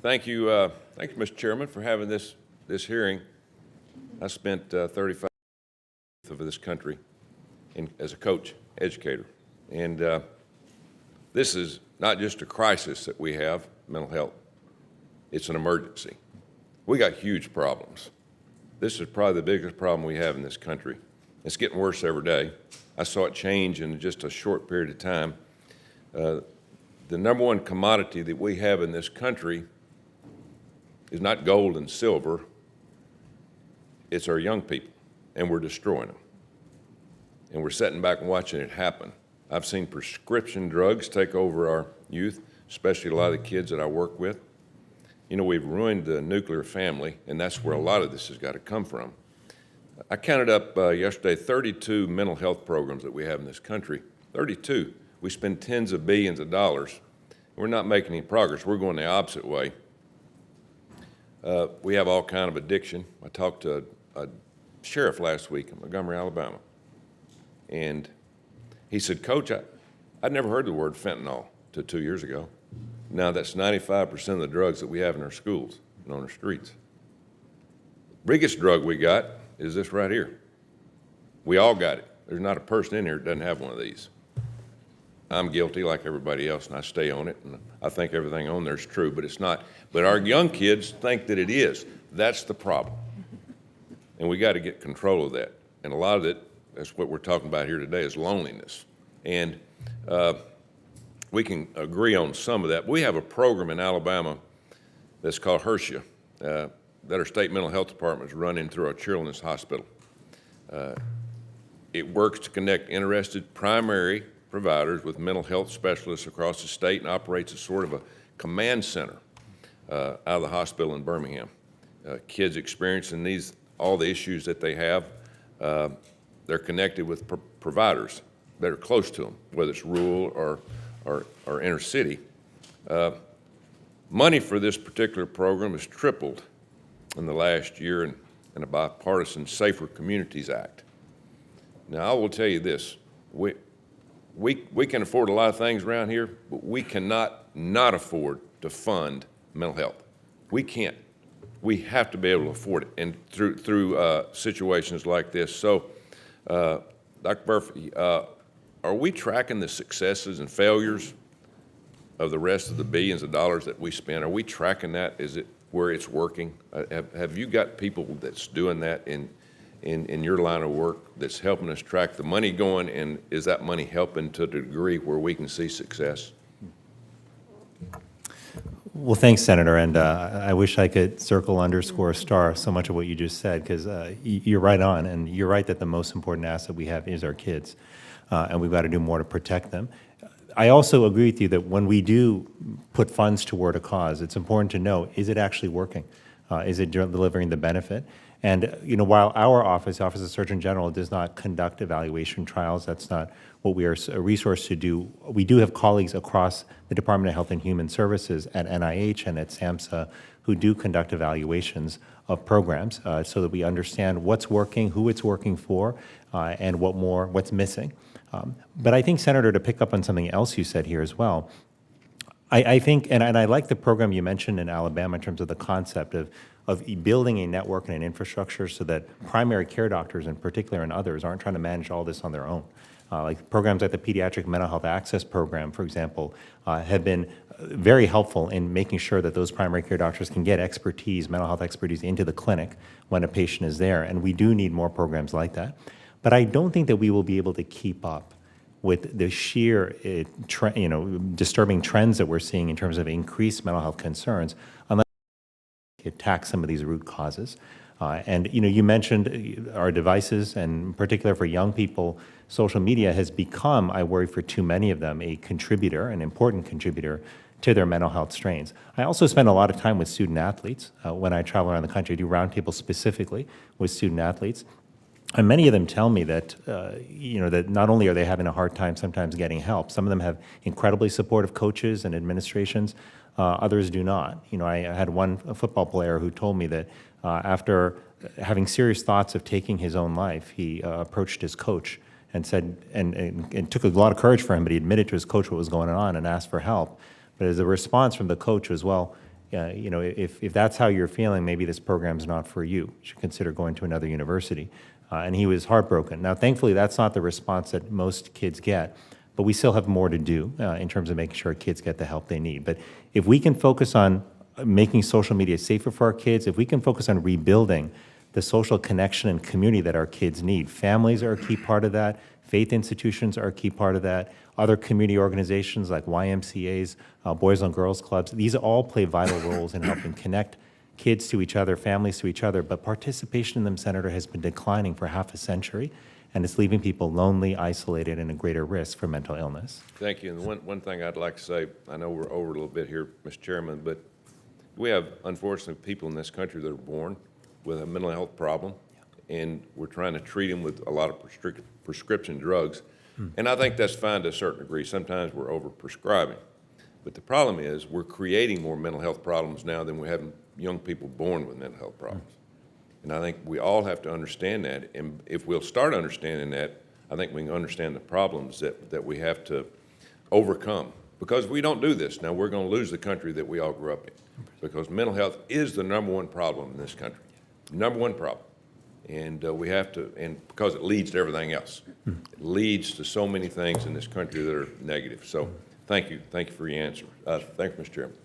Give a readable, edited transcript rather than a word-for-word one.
Thank you, Mr. Chairman, for having this hearing. I spent 35 years of this country as a coach, educator, and this is not just a crisis that we have, mental health. It's an emergency. We got huge problems. This is probably the biggest problem we have in this country. It's getting worse every day. I saw it change in just a short period of time. The number one commodity that we have in this country is not gold and silver, it's our young people, and we're destroying them. And we're sitting back and watching it happen. I've seen prescription drugs take over our youth, especially a lot of the kids that I work with. You know, we've ruined the nuclear family, and that's where a lot of this has got to come from. I counted up yesterday 32 mental health programs that we have in this country. 32. We spend tens of billions of dollars. We're not making any progress. We're going the opposite way. We have all kind of addiction. I talked to a sheriff last week in Montgomery, Alabama, and he said, Coach, I'd never heard the word fentanyl till 2 years ago. Now that's 95% of the drugs that we have in our schools and on our streets. The biggest drug we got is this right here. We all got it. There's not a person in here that doesn't have one of these. I'm guilty like everybody else, and I stay on it, and I think everything on there is true, but it's not. But our young kids think that it is. That's the problem. And we got to get control of that. And a lot of it, that's what we're talking about here today, is loneliness. And we can agree on some of that. We have a program in Alabama that's called HRSA, that our state mental health department is running through our children's hospital. It works to connect interested primary providers with mental health specialists across the state and operates as sort of a command center out of the hospital in Birmingham. Kids experiencing all the issues that they have, they're connected with providers that are close to them, whether it's rural or inner city. Money for this particular program has tripled in the last year in a bipartisan Safer Communities Act. Now, I will tell you this. We can afford a lot of things around here, but we cannot not afford to fund mental health. We can't. We have to be able to afford it, and through situations like this. So, Dr. Murphy, are we tracking the successes and failures of the rest of the billions of dollars that we spend? Are we tracking that? Is it where it's working? Have you got people that's doing that in your line of work that's helping us track the money going, and is that money helping to the degree where we can see success? Well, thanks, Senator, and I wish I could circle, underscore, star so much of what you just said, because you're right on, and you're right that the most important asset we have is our kids, and we've got to do more to protect them. I also agree with you that when we do put funds toward a cause, it's important to know, is it actually working? Is it delivering the benefit? And you know, while our office, the Office of Surgeon General, does not conduct evaluation trials, that's not what we are a resource to do. We do have colleagues across the Department of Health and Human Services at NIH and at SAMHSA who do conduct evaluations of programs so that we understand what's working, who it's working for, and what's missing. But I think, Senator, to pick up on something else you said here as well, I think, and I like the program you mentioned in Alabama in terms of the concept of building a network and an infrastructure so that primary care doctors in particular and others aren't trying to manage all this on their own. Like programs like the Pediatric Mental Health Access Program, for example, have been very helpful in making sure that those primary care doctors can get expertise, mental health expertise, into the clinic when a patient is there. And we do need more programs like that. But I don't think that we will be able to keep up with the sheer disturbing trends that we're seeing in terms of increased mental health concerns unless we attack some of these root causes. And you mentioned our devices, and in particular for young people, social media has become, I worry for too many of them, a contributor, an important contributor to their mental health strains. I also spend a lot of time with student athletes when I travel around the country. I do roundtables specifically with student athletes. And many of them tell me that, that not only are they having a hard time sometimes getting help, some of them have incredibly supportive coaches and administrations, others do not. I had one football player who told me that after having serious thoughts of taking his own life, he approached his coach and said, and it took a lot of courage for him, but he admitted to his coach what was going on and asked for help. But as a response from the coach was, well, if that's how you're feeling, maybe this program's not for you. You should consider going to another university. And he was heartbroken. Now, thankfully, that's not the response that most kids get, but we still have more to do in terms of making sure kids get the help they need. But if we can focus on making social media safer for our kids, if we can focus on rebuilding the social connection and community that our kids need, families are a key part of that, faith institutions are a key part of that, other community organizations like YMCAs, Boys and Girls Clubs, these all play vital roles in helping connect kids to each other, families to each other, but participation in them, Senator, has been declining for half a century, and it's leaving people lonely, isolated, and at greater risk for mental illness. Thank you. And one thing I'd like to say, I know we're over a little bit here, Mr. Chairman, but we have, unfortunately, people in this country that are born with a mental health problem, and we're trying to treat them with a lot of prescription drugs. And I think that's fine to a certain degree. Sometimes we're over-prescribing. But the problem is we're creating more mental health problems now than we have young people born with mental health problems. And I think we all have to understand that. And if we'll start understanding that, I think we can understand the problems that we have to overcome. Because if we don't do this, now we're going to lose the country that we all grew up in. Because mental health is the #1 problem in this country. #1 problem. And we have to, and because it leads to everything else. It leads to so many things in this country that are negative. So thank you. Thank you for your answer. Thank you, Mr. Chairman.